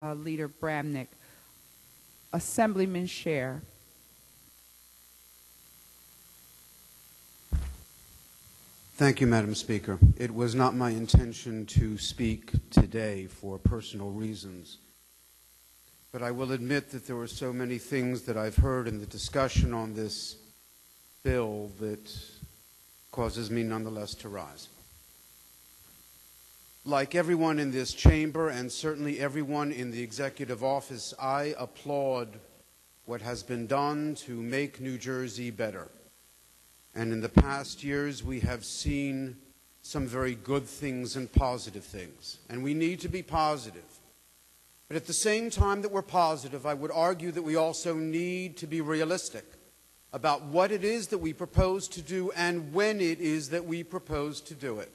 Leader Bramnick. Assemblyman Schaer. Thank you, Madam Speaker. It was not my intention to speak today for personal reasons, but I will admit that there were so many things that I've heard in the discussion on this bill that causes me nonetheless to rise. Like everyone in this chamber, and certainly everyone in the executive office, I applaud what has been done to make New Jersey better. And in the past years, we have seen some very good things and positive things. And we need to be positive. But at the same time that we're positive, I would argue that we also need to be realistic about what it is that we propose to do and when it is that we propose to do it.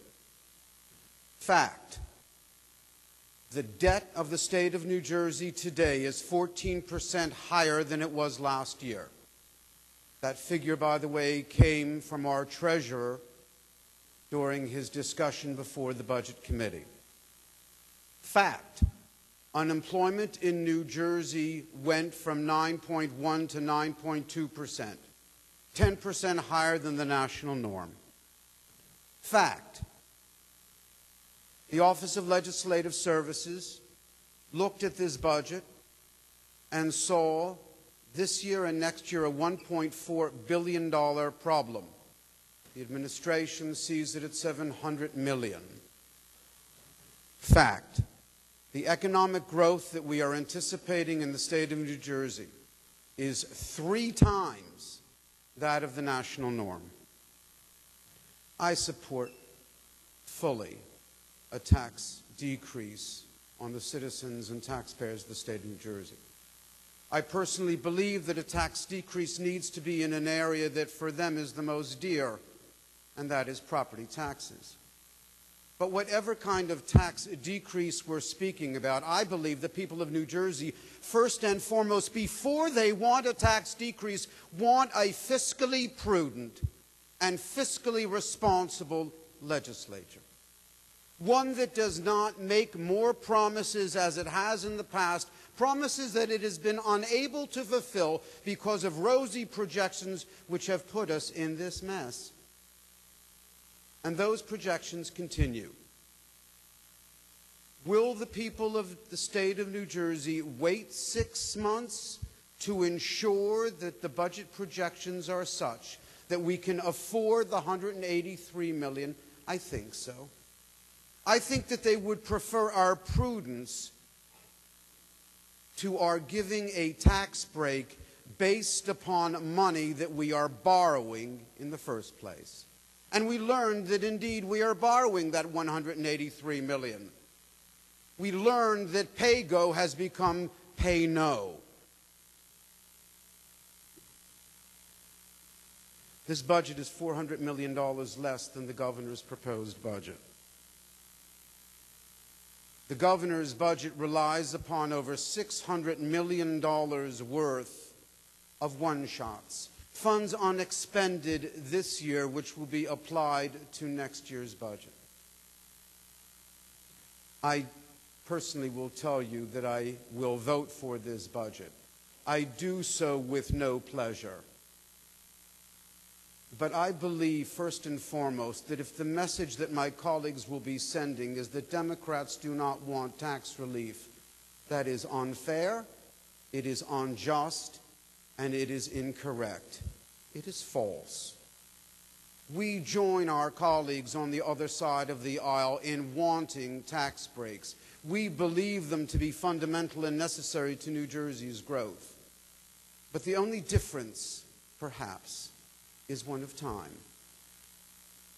Fact: the debt of the state of New Jersey today is 14% higher than it was last year. That figure, by the way, came from our treasurer during his discussion before the Budget Committee. Fact: unemployment in New Jersey went from 9.1 to 9.2%, 10% higher than the national norm. Fact: the Office of Legislative Services looked at this budget and saw this year and next year a $1.4 billion problem. The administration sees it at $700 million. Fact: the economic growth that we are anticipating in the state of New Jersey is 3 times that of the national norm. I support fully a tax decrease on the citizens and taxpayers of the state of New Jersey. I personally believe that a tax decrease needs to be in an area that for them is the most dear, and that is property taxes. But whatever kind of tax decrease we're speaking about, I believe the people of New Jersey, first and foremost, before they want a tax decrease, want a fiscally prudent and fiscally responsible legislature. One that does not make more promises as it has in the past, promises that it has been unable to fulfill because of rosy projections which have put us in this mess. And those projections continue. Will the people of the state of New Jersey wait 6 months to ensure that the budget projections are such that we can afford the $183 million? I think so. I think that they would prefer our prudence to our giving a tax break based upon money that we are borrowing in the first place. And we learned that indeed we are borrowing that $183 million. We learned that pay-go has become pay-no. This budget is $400 million less than the governor's proposed budget. The governor's budget relies upon over $600 million worth of one-shots, funds unexpended this year which will be applied to next year's budget. I personally will tell you that I will vote for this budget. I do so with no pleasure. But I believe, first and foremost, that if the message that my colleagues will be sending is that Democrats do not want tax relief, that is unfair, it is unjust, and it is incorrect. It is false. We join our colleagues on the other side of the aisle in wanting tax breaks. We believe them to be fundamental and necessary to New Jersey's growth. But the only difference, perhaps, is one of time.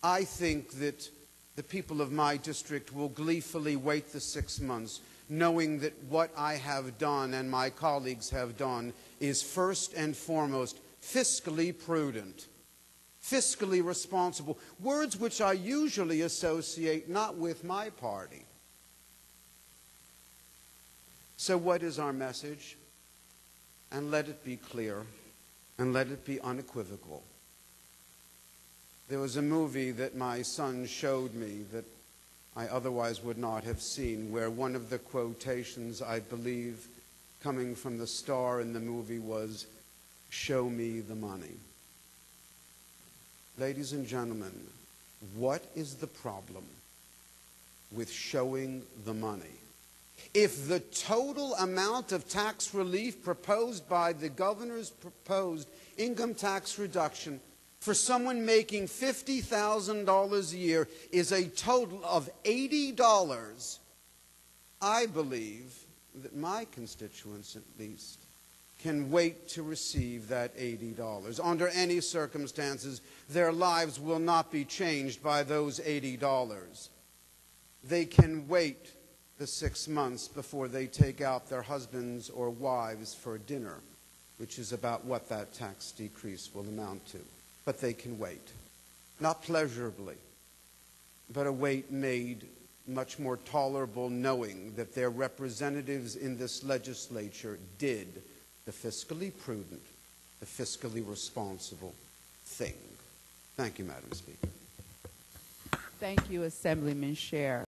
I think that the people of my district will gleefully wait the 6 months, knowing that what I have done and my colleagues have done is first and foremost fiscally prudent, fiscally responsible, words which I usually associate not with my party. So what is our message? And let it be clear, and let it be unequivocal. There was a movie that my son showed me that I otherwise would not have seen, where one of the quotations, I believe, coming from the star in the movie was, "Show me the money." Ladies and gentlemen, what is the problem with showing the money? If the total amount of tax relief proposed by the governor's proposed income tax reduction for someone making $50,000 a year is a total of $80, I believe that my constituents, at least, can wait to receive that $80. Under any circumstances, their lives will not be changed by those $80. They can wait the 6 months before they take out their husbands or wives for dinner, which is about what that tax decrease will amount to. But they can wait. Not pleasurably, but a wait made much more tolerable knowing that their representatives in this legislature did the fiscally prudent, the fiscally responsible thing. Thank you, Madam Speaker. Thank you, Assemblyman Schaer.